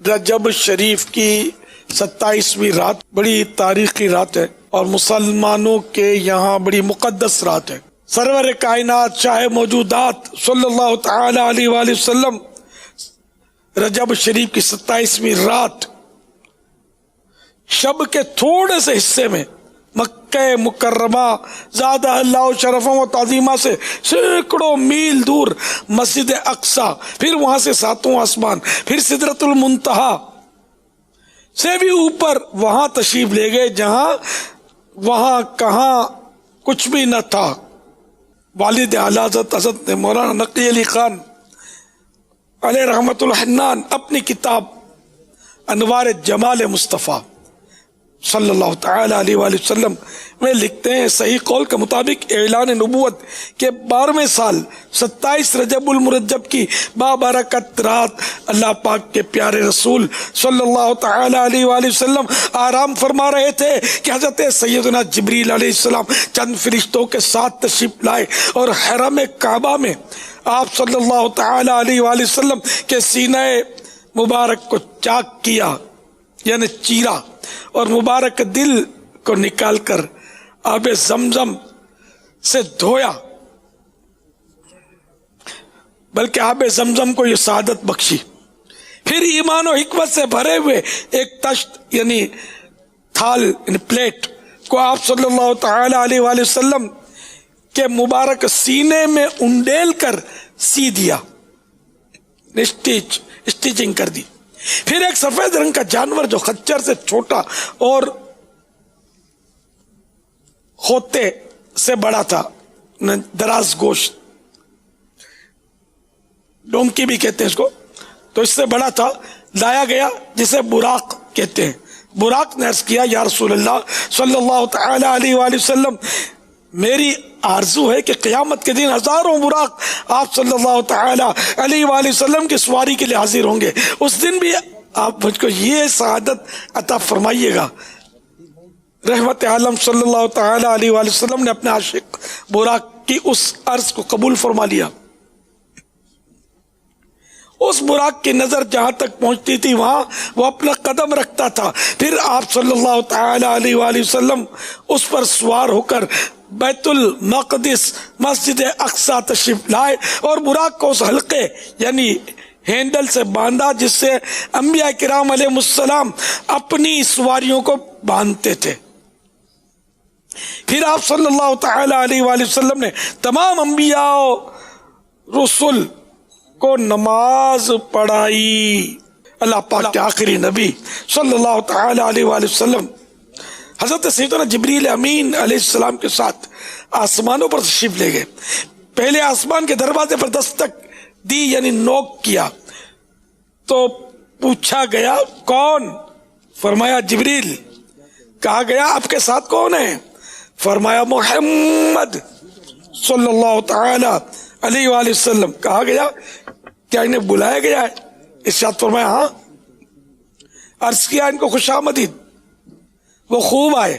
رجب شریف کی 27ویں رات بڑی تاریخی رات ہے اور مسلمانوں کے یہاں بڑی مقدس رات ہے۔ سرور کائنات شاہ موجودات صلی اللہ تعالی علیہ وآلہ وسلم رجب شریف کی 27ویں رات شب کے تھوڑے سے حصے میں مکہ مکرمہ زادہ اللہ شرفوں و تعظیمہ سے سینکڑوں میل دور مسجد اقصی، پھر وہاں سے 7واں آسمان، پھر سدرۃ المنتہا سے بھی اوپر وہاں تشریف لے گئے جہاں وہاں کہاں کچھ بھی نہ تھا۔ والد اعلیٰ حضرت مولانا نقی علی خان علیہ رحمت الحنان اپنی کتاب انوار جمال مصطفیٰ صلی اللہ تعالی علیہ وآلہ وسلم میں لکھتے ہیں، صحیح قول کے مطابق اعلان نبوت کے 12ویں سال 27 رجب المرجب کی بابرکت رات اللہ پاک کے پیارے رسول صلی اللہ تعالی علیہ وآلہ وسلم آرام فرما رہے تھے کہ حضرت سیدنا جبریل علیہ السلام چند فرشتوں کے ساتھ تشریف لائے اور حرم کعبہ میں آپ صلی اللہ تعالی علیہ وآلہ وسلم کے سینہ مبارک کو چاک کیا، یعنی چیرا، اور مبارک دل کو نکال کر آب زمزم سے دھویا، بلکہ آب زمزم کو یہ سعادت بخشی۔ پھر ایمان و حکمت سے بھرے ہوئے ایک تشت یعنی تھال یعنی پلیٹ کو آپ صلی اللہ تعالی علیہ وآلہ وسلم کے مبارک سینے میں انڈیل کر سی دیا، اسٹیچنگ کر دی۔ پھر ایک سفید رنگ کا جانور جو خچر سے چھوٹا اور خوتے سے بڑا تھا، دراز گوشت، ڈونکی بھی کہتے ہیں اس کو، تو اس سے بڑا تھا، لایا گیا، جسے براق کہتے ہیں۔ براق نے عرض کیا، یا رسول اللہ صلی اللہ تعالی علیہ وآلہ وسلم، میری آرزو ہے کہ قیامت کے دن ہزاروں براق آپ صلی اللہ تعالی علیہ وآلہ وسلم کی سواری کے لیے حاضر ہوں گے، اس دن بھی آپ مجھ کو یہ سعادت عطا فرمائیے گا۔ رحمت عالم صلی اللہ تعالی علیہ وآلہ وسلم نے اپنے عاشق براق کی اس عرض کو قبول فرما لیا۔ اس براق کی نظر جہاں تک پہنچتی تھی وہاں وہ اپنا قدم رکھتا تھا، پھر آپ صلی اللہ تعالی علیہ وآلہ وسلم اس پر سوار ہو کر بیت المقدس مسجد اقصی تشریف لائے اور براق کو اس حلقے یعنی ہینڈل سے باندھا جس سے انبیاء کرام علیہ السلام اپنی سواریوں کو باندھتے تھے۔ پھر آپ صلی اللہ تعالی علیہ وآلہ وسلم نے تمام انبیاء و رسول کو نماز پڑھائی۔ اللہ پاک کے آخری نبی صلی اللہ تعالی علیہ وآلہ وسلم حضرت سیدنا جبریل امین علیہ السلام کے ساتھ آسمانوں پر تشریف لے گئے۔ پہلے آسمان کے دروازے پر دستک دی یعنی نوک کیا تو پوچھا گیا کون؟ فرمایا جبریل۔ کہا گیا آپ کے ساتھ کون ہے؟ فرمایا محمد صلی اللہ تعالی علیہ وآلہ وسلم۔ کہا گیا کیا انہیں بلایا گیا ہے؟ ارشاد فرمایا ہاں۔ عرض کیا ان کو خوش آمدید۔ وہ خوب آئے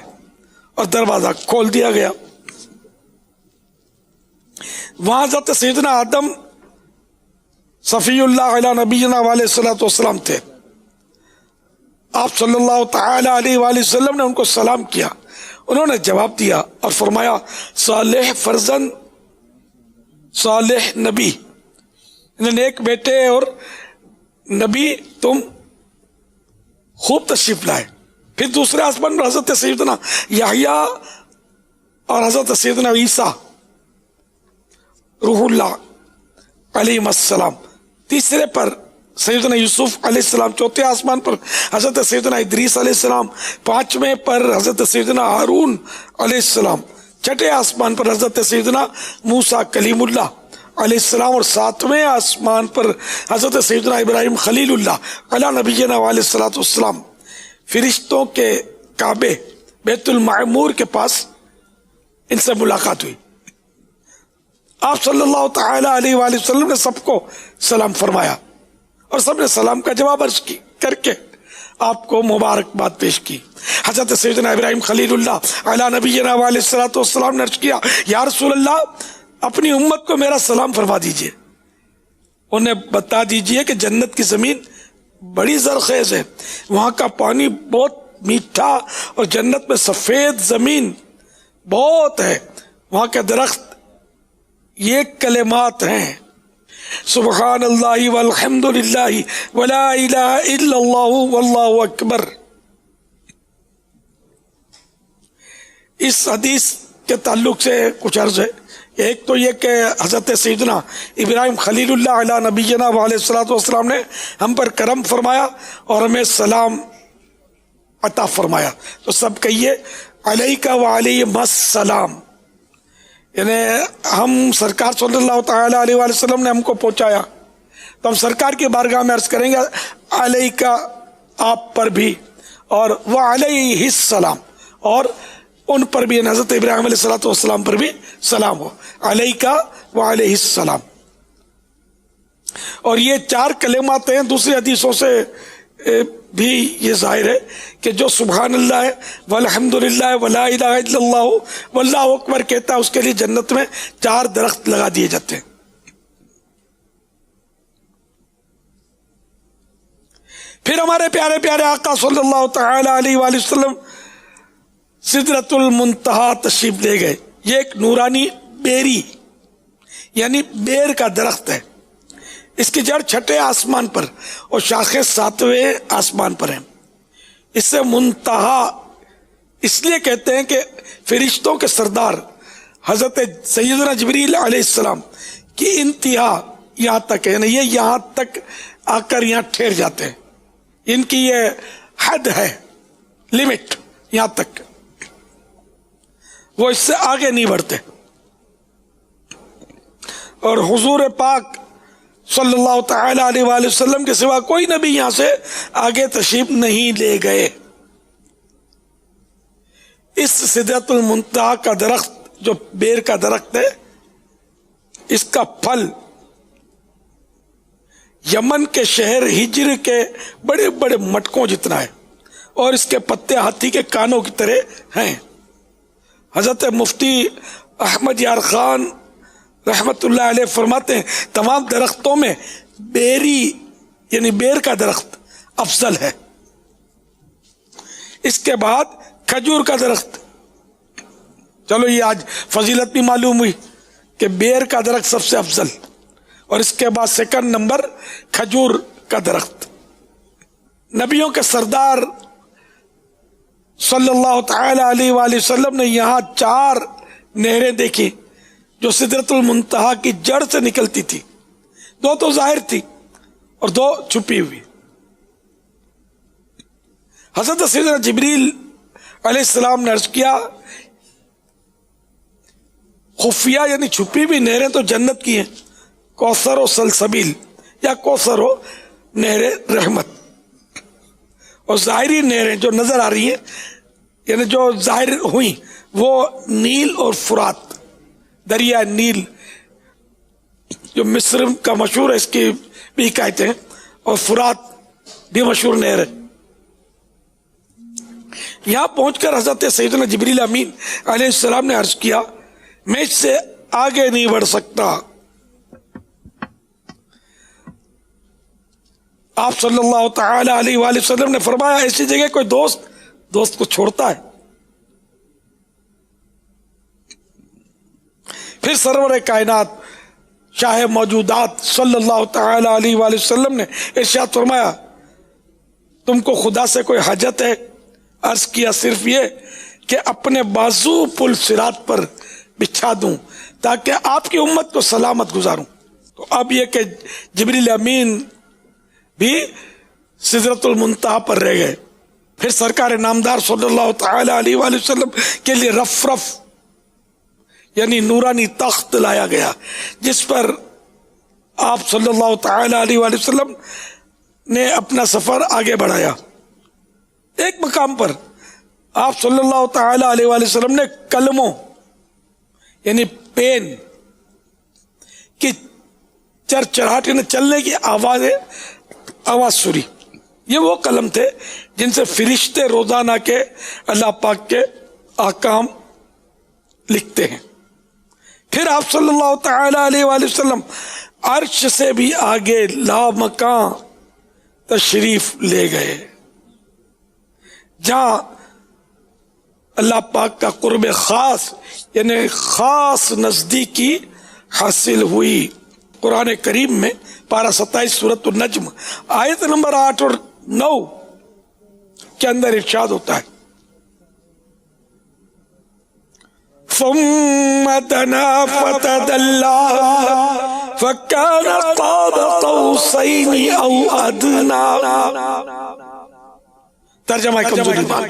اور دروازہ کھول دیا گیا۔ وہاں حضرت سیدنا آدم صفی اللہ علیہ نبینا علیہ الصلوۃ والسلام تھے۔ آپ صلی اللہ تعالی علیہ وآلہ وسلم نے ان کو سلام کیا، انہوں نے جواب دیا اور فرمایا صالح فرزند صالح نبی، نیک بیٹے اور نبی تم خوب تشریف لائے۔ پھر دوسرے آسمان پر حضرت سیدنا یحییٰ اور حضرت سیدنا عیسیٰ روح اللہ علیہ السلام، تیسرے پر سیدنا یوسف علیہ السلام، چوتھے آسمان پر حضرت سیدنا ادریس علیہ السلام، پانچویں پر حضرت سیدنا ہارون علیہ السلام، چھٹے آسمان پر حضرت سیدنا موسیٰ کلیم اللہ علیہ السلام، اور ساتویں آسمان پر حضرت سیدنا ابراہیم خلیل اللہ علیہ نبینا علیہ الصلوۃ والسلام۔ فرشتوں کے کعبے بیت المعمور کے پاس ان سے ملاقات ہوئی۔ آپ صلی اللہ تعالی علیہ وآلہ وسلم نے سب کو سلام فرمایا اور سب نے سلام کا جواب عرض کی کر کے آپ کو مبارکباد پیش کی۔ حضرت سیدنا ابراہیم خلیل اللہ علیہ نبینا علیہ الصلوۃ والسلام نے عرض کیا یا رسول اللہ اپنی امت کو میرا سلام فرما دیجئے، انہیں بتا دیجئے کہ جنت کی زمین بڑی زرخیز ہے، وہاں کا پانی بہت میٹھا، اور جنت میں سفید زمین بہت ہے، وہاں کے درخت یہ کلمات ہیں، سبحان اللہ والحمد للہ ولا الہ الا اللہ واللہ اکبر۔ اس حدیث کے تعلق سے کچھ عرض ہے۔ ایک تو یہ کہ حضرت سیدنا ابراہیم خلیل اللہ علیہ نبینا علیہ الصلوۃ والسلام نے ہم پر کرم فرمایا اور ہمیں سلام عطا فرمایا، تو سب کہیے علیک وعلیہم السلام، یعنی ہم سرکار صلی اللہ تعالی علیہ وآلہ وسلم نے ہم کو پہنچایا، تو ہم سرکار کی بارگاہ میں عرض کریں گے علیک آپ پر بھی، اور وعلیہ السلام، اور ان پر بھی، حضرت ابراہیم علیہ الصلوۃ والسلام پر بھی سلام ہو، علیک وعلیہ السلام۔ اور یہ چار کلمات ہیں، دوسری حدیثوں سے بھی یہ ظاہر ہے کہ جو سبحان اللہ ہے والحمد للہ ولا الہ الا اللہ واللہ اکبر کہتا ہے، اس کے لیے جنت میں 4 درخت لگا دیے جاتے ہیں۔ پھر ہمارے پیارے پیارے آقا صلی اللہ تعالی علیہ وآلہ وسلم سدرۃ المنتہا تشریف لے گئے۔ یہ ایک نورانی بیری یعنی بیر کا درخت ہے، اس کی جڑ 6 آسمان پر اور شاخیں 7ویں آسمان پر ہیں۔ اس سے منتہا اس لیے کہتے ہیں کہ فرشتوں کے سردار حضرت سیدنا جبریل علیہ السلام کی انتہا یہاں تک ہے، یعنی یہ یہاں تک آ کر یہاں ٹھہر جاتے ہیں، ان کی یہ حد ہے، لمٹ یہاں تک، وہ اس سے آگے نہیں بڑھتے۔ اور حضور پاک صلی اللہ تعالی علیہ وآلہ وسلم کے سوا کوئی نبی یہاں سے آگے تشریف نہیں لے گئے۔ اس سدرۃ المنتہا کا درخت جو بیر کا درخت ہے، اس کا پھل یمن کے شہر ہجر کے بڑے بڑے مٹکوں جتنا ہے، اور اس کے پتے ہاتھی کے کانوں کی طرح ہیں۔ حضرت مفتی احمد یار خان رحمت اللہ علیہ فرماتے ہیں تمام درختوں میں بیری یعنی بیر کا درخت افضل ہے، اس کے بعد کھجور کا درخت۔ چلو یہ آج فضیلت بھی معلوم ہوئی کہ بیر کا درخت سب سے افضل، اور اس کے بعد سیکنڈ نمبر کھجور کا درخت۔ نبیوں کے سردار صلی اللہ تعالی علیہ وآلہ وسلم نے یہاں 4 نہریں دیکھی جو سدرۃ المنتہا کی جڑ سے نکلتی تھی، 2 تو ظاہر تھی اور 2 چھپی ہوئی۔ حضرت سیدنا جبریل علیہ السلام نے عرض کیا خفیہ یعنی چھپی ہوئی نہریں تو جنت کی ہیں، کوثر و سلسبیل یا کوثر و نہر رحمت، اور ظاہری نہریں جو نظر آ رہی ہیں یعنی جو ظاہر ہوئی وہ نیل اور فرات، دریا نیل جو مصر کا مشہور ہے، اس کی بھی حکایتیں ہیں، اور فرات بھی مشہور نہر ہے۔ یہاں پہنچ کر حضرت سیدنا جبریل امین علیہ السلام نے عرض کیا میں اس سے آگے نہیں بڑھ سکتا۔ آپ صلی اللہ تعالی علیہ وآلہ وسلم نے فرمایا ایسی جگہ کوئی دوست کو چھوڑتا ہے؟ پھر سرور کائنات شاہ موجودات صلی اللہ تعالی علیہ وآلہ وسلم نے ارشاد فرمایا تم کو خدا سے کوئی حاجت ہے؟ عرض کیا صرف یہ کہ اپنے بازو پل صراط پر بچھا دوں تاکہ آپ کی امت کو سلامت گزاروں۔ تو اب یہ کہ جبریل امین بھی سدرۃ المنتہا پر رہ گئے۔ پھر سرکار نامدار صلی اللہ تعالی علیہ وآلہ وسلم کے لیے رف یعنی نورانی تخت لایا گیا، جس پر آپ صلی اللہ تعالی علیہ وآلہ وسلم نے اپنا سفر آگے بڑھایا۔ ایک مقام پر آپ صلی اللہ تعالی علیہ وآلہ وسلم نے کلموں یعنی پین کی چرچراہٹ یعنی چلنے کی آواز سنی۔ یہ وہ قلم تھے جن سے فرشتے روزانہ کے اللہ پاک کے احکام لکھتے ہیں۔ پھر آپ صلی اللہ تعالی علیہ وآلہ وسلم عرش سے بھی آگے لا مکان تشریف لے گئے، جہاں اللہ پاک کا قرب خاص یعنی خاص نزدیکی حاصل ہوئی۔ قرآن کریم میں پارہ 27 سورۃ النجم آیت نمبر 8 اور 9 کے اندر ارشاد ہوتا ہے ثم دنا فتدلى فكان قاب قوسين او ادنى، ترجمہ کمزوری بات،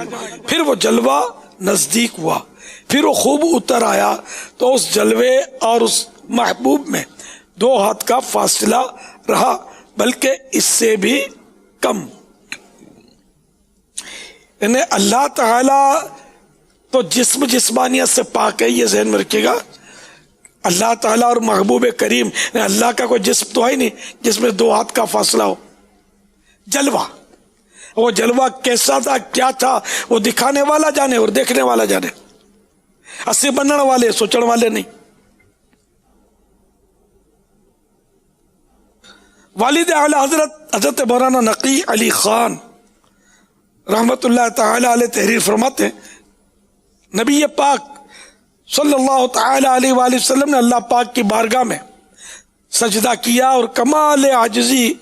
پھر وہ جلوہ نزدیک ہوا، پھر وہ خوب اتر آیا تو اس جلوے اور اس محبوب میں 2 ہاتھ کا فاصلہ رہا، بلکہ اس سے بھی کم۔ یعنی اللہ تعالی تو جسم جسمانیت سے پاک ہے، یہ ذہن میں رکھیے گا۔ اللہ تعالیٰ اور محبوب کریم، اللہ کا کوئی جسم تو ہے نہیں جس میں 2 ہاتھ کا فاصلہ ہو۔ جلوہ، وہ جلوہ کیسا تھا، کیا تھا، وہ دکھانے والا جانے اور دیکھنے والا جانے، اسی بننے والے سوچنے والے نہیں۔ والد اعلی حضرت مولانا نقی علی خان رحمت اللہ تعالی علیہ تحریر فرماتے ہیں نبی پاک صلی اللہ تعالی علیہ وآلہ وسلم نے اللہ پاک کی بارگاہ میں سجدہ کیا اور کمال عاجزی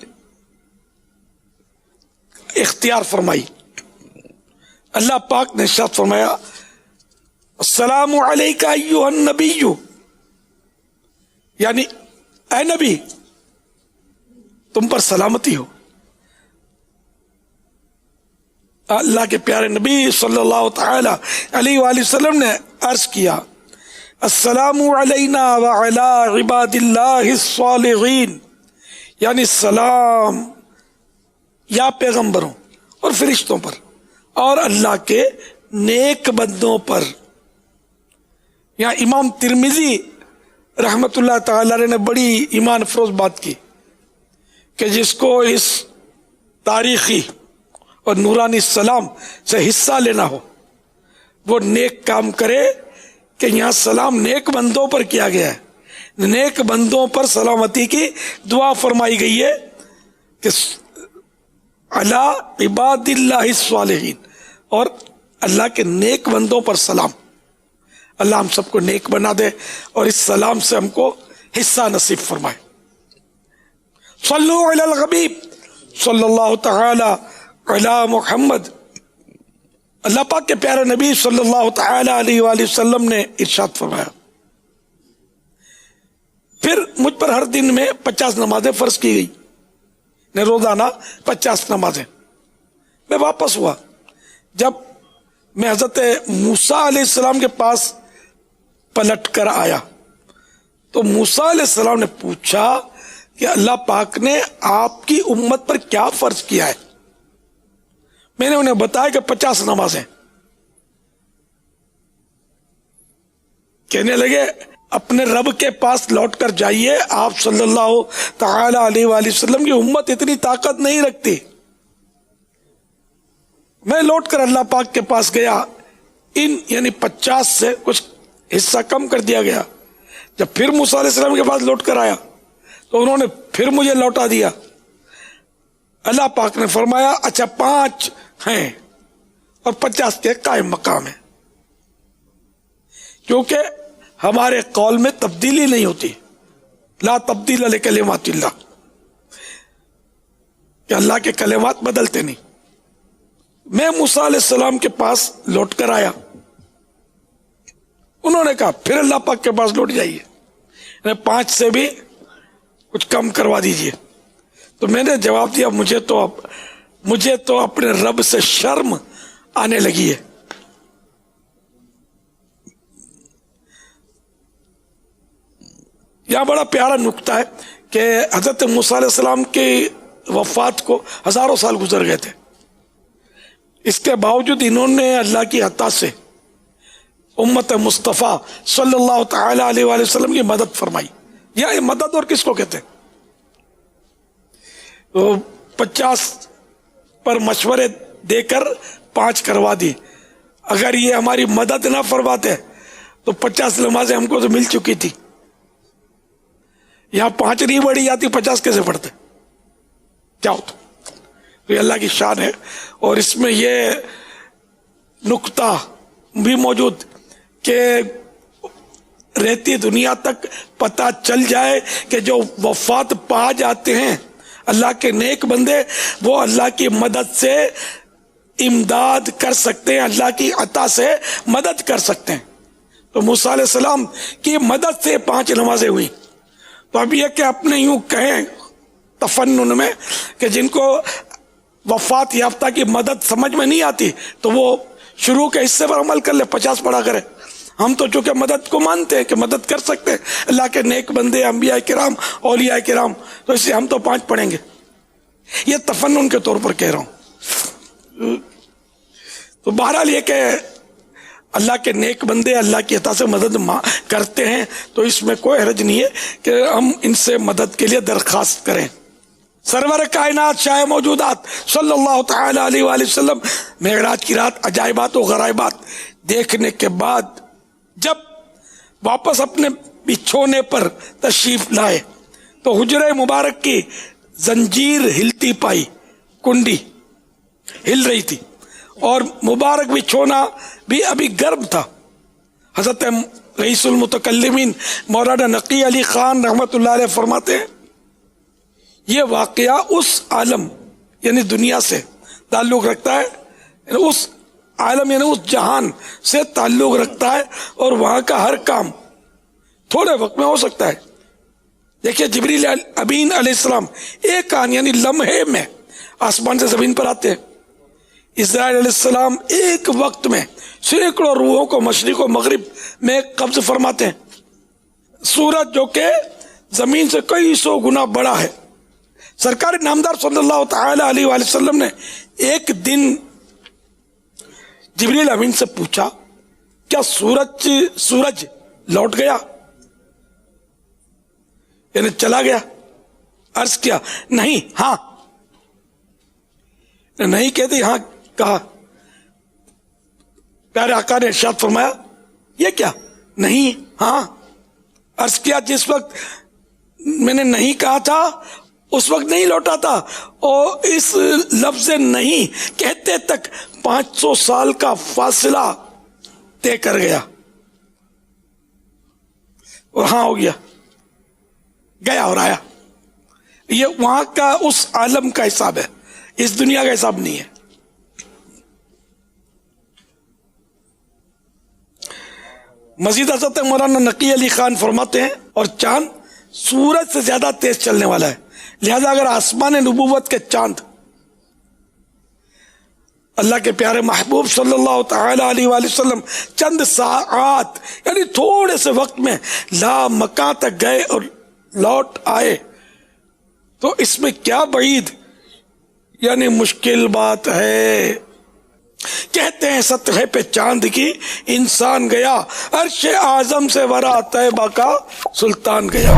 اختیار فرمائی۔ اللہ پاک نے ارشاد فرمایا السلام علیکہ ایھا النبی، یعنی اے نبی تم پر سلامتی ہو۔ اللہ کے پیارے نبی صلی اللہ تعالی علیہ وآلہ وسلم نے عرض کیا السلام علینا وعلی عباد اللہ الصالحین، یعنی سلام یا پیغمبروں اور فرشتوں پر اور اللہ کے نیک بندوں پر۔ یہاں امام ترمذی رحمت اللہ تعالی علیہ نے بڑی ایمان افروز بات کی کہ جس کو اس تاریخی اور نورانی سلام سے حصہ لینا ہو وہ نیک کام کرے، کہ یہاں سلام نیک بندوں پر کیا گیا ہے، نیک بندوں پر سلامتی کی دعا فرمائی گئی ہے کہ علی عباد اللہ الصالحین، اور اللہ کے نیک بندوں پر سلام۔ اللہ ہم سب کو نیک بنا دے اور اس سلام سے ہم کو حصہ نصیب فرمائے۔ صلو علی الحبیب صلی اللہ تعالی علی محمد۔ اللہ پاک کے پیارے نبی صلی اللہ تعالی علیہ وآلہ وسلم نے ارشاد فرمایا پھر مجھ پر ہر دن میں 50 نمازیں فرض کی گئی، نے روزانہ 50 نمازیں۔ میں واپس ہوا، جب میں حضرت موسیٰ علیہ السلام کے پاس پلٹ کر آیا تو موسیٰ علیہ السلام نے پوچھا کہ اللہ پاک نے آپ کی امت پر کیا فرض کیا ہے؟ میں نے انہیں بتایا کہ 50 نمازیں۔ کہنے لگے اپنے رب کے پاس لوٹ کر جائیے، آپ صلی اللہ تعالی علیہ وآلہ وسلم کی امت اتنی طاقت نہیں رکھتی۔ میں لوٹ کر اللہ پاک کے پاس گیا، یعنی 50 سے کچھ حصہ کم کر دیا گیا۔ جب پھر موسیٰ علیہ السلام کے پاس لوٹ کر آیا تو انہوں نے پھر مجھے لوٹا دیا۔ اللہ پاک نے فرمایا اچھا 5 ہیں اور 50 کے قائم مقام ہیں، کیونکہ ہمارے قول میں تبدیلی نہیں ہوتی، لا تبدیل لکلمات اللہ، کہ اللہ کے کلمات بدلتے نہیں۔ میں موسیٰ علیہ السلام کے پاس لوٹ کر آیا، انہوں نے کہا پھر اللہ پاک کے پاس لوٹ جائیے، 5 سے بھی کچھ کم کروا دیجئے۔ تو میں نے جواب دیا مجھے تو اپنے رب سے شرم آنے لگی ہے۔ یہاں بڑا پیارا نکتہ ہے کہ حضرت موسیٰ علیہ السلام کی وفات کو ہزاروں سال گزر گئے تھے، اس کے باوجود انہوں نے اللہ کی عطا سے امت مصطفیٰ صلی اللہ تعالی علیہ وآلہ وسلم کی مدد فرمائی۔ یہ مدد اور کس کو کہتے ہیں؟ 50 پر مشورے دے کر 5 کروا دی۔ اگر یہ ہماری مدد نہ فرماتے تو 50 نمازیں ہم کو تو مل چکی تھی، یہاں 5 نہیں بڑھی جاتی، 50 کیسے پڑھتے؟ کیا ہوتا؟ تو یہ اللہ کی شان ہے. اور اس میں یہ نقطہ بھی موجود کہ رہتی دنیا تک پتہ چل جائے کہ جو وفات پا جاتے ہیں اللہ کے نیک بندے، وہ اللہ کی مدد سے امداد کر سکتے ہیں، اللہ کی عطا سے مدد کر سکتے ہیں. تو موسیٰ علیہ السلام کی مدد سے 5 نمازیں ہوئی. تو اب یہ کہ اپنے یوں کہیں تفنن میں کہ جن کو وفات یافتہ کی مدد سمجھ میں نہیں آتی تو وہ شروع کے حصے پر عمل کر لے، 50 پڑھا کرے. ہم تو چونکہ مدد کو مانتے ہیں کہ مدد کر سکتے ہیں اللہ کے نیک بندے، انبیاء کرام، اولیاء کرام، تو اس لیے ہم تو 5 پڑھیں گے. یہ تفنن کے طور پر کہہ رہا ہوں. تو بہرحال یہ کہ اللہ کے نیک بندے اللہ کی عطا سے مدد کرتے ہیں تو اس میں کوئی حرج نہیں ہے کہ ہم ان سے مدد کے لیے درخواست کریں. سرور کائنات شاہ موجودات صلی اللہ تعالی علیہ وآلہ وسلم معراج کی رات عجائبات و غرائبات دیکھنے کے بعد جب واپس اپنے بچھونے پر تشریف لائے تو حجرہ مبارک کی زنجیر ہلتی پائی، کنڈی ہل رہی تھی اور مبارک بچھونا بھی ابھی گرم تھا. حضرت رئیس المتکلمین مولانا نقی علی خان رحمۃ اللہ علیہ فرماتے ہیں یہ واقعہ اس عالم یعنی دنیا سے تعلق رکھتا ہے، یعنی اس عالم یعنی اس جہان سے تعلق رکھتا ہے اور وہاں کا ہر کام تھوڑے وقت میں ہو سکتا ہے. دیکھیے جبریل امین علیہ السلام ایک آن یعنی لمحے میں آسمان سے زمین پر آتے ہیں. اسرائیل علیہ السلام ایک وقت میں سینکڑوں روحوں کو مشرق و مغرب میں قبض فرماتے ہیں. سورج جو کہ زمین سے کئی 100 گنا بڑا ہے. سرکار نامدار صلی اللہ تعالی علیہ وآلہ وسلم نے ایک دن جبریل امین سے پوچھا کیا سورج لوٹ گیا یعنی چلا گیا؟ عرض کیا نہیں ہاں. نہیں کہتے ہاں کہا. پیارے آقا نے ارشاد فرمایا یہ کیا نہیں ہاں. عرض کیا جس وقت میں نے نہیں کہا تھا اس وقت نہیں لوٹا تھا، اور اس لفظ نہیں کہتے تک 500 سال کا فاصلہ طے کر گیا اور ہاں ہو گیا، گیا اور آیا. یہ وہاں کا اس عالم کا حساب ہے، اس دنیا کا حساب نہیں ہے. مزید حضرت مولانا نقی علی خان فرماتے ہیں اور چاند سورج سے زیادہ تیز چلنے والا ہے، لہذا اگر آسمان نبوت کے چاند اللہ کے پیارے محبوب صلی اللہ تعالی علیہ وآلہ وسلم چند ساعات یعنی تھوڑے سے وقت میں لا مکان تک گئے اور لوٹ آئے تو اس میں کیا بعید یعنی مشکل بات ہے. کہتے ہیں سطح پہ چاند کی انسان گیا، عرش اعظم سے ورا طیبہ کا سلطان گیا.